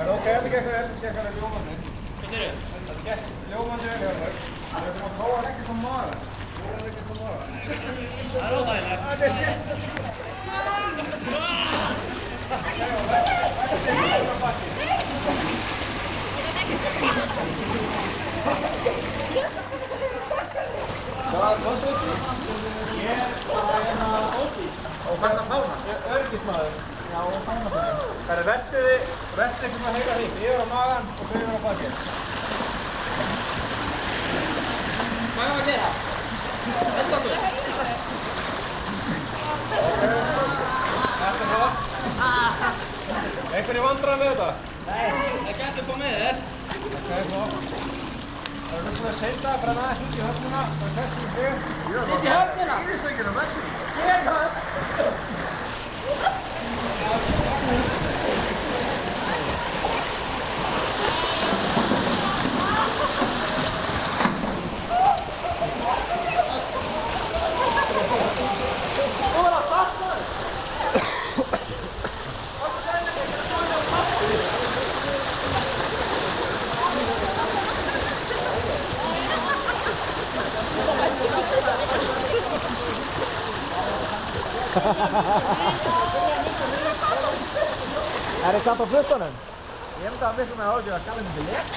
Okei, þetta gekk vel ljómandi. Hvað segirðu? Þetta gekk ljómandi vel hjá þér. Við ætlum að prófa að leggja svo maga. Það er óþægilegt. Hvað þú? Ég er Óti. Og hvað það fána? Öryggismaður. Já, og fánafólk. Það er veltið ykkur með heila hring. Yfir á magan og þau yfir á bakið. Hvað er að gera? Þetta þú? Þetta er það. Einhverju vandrar með þetta? Nei, ekki að sem kom með þér. Það er svo. Það er svona að setja bara aðeins út í höfnuna. Það er festum í þig. Sitt í höfnuna? Íðistöngina, vexin. Hér höfn. Er þetta á fluttunum? Ég myndi að miklu með ágjör að skalla myndi létt.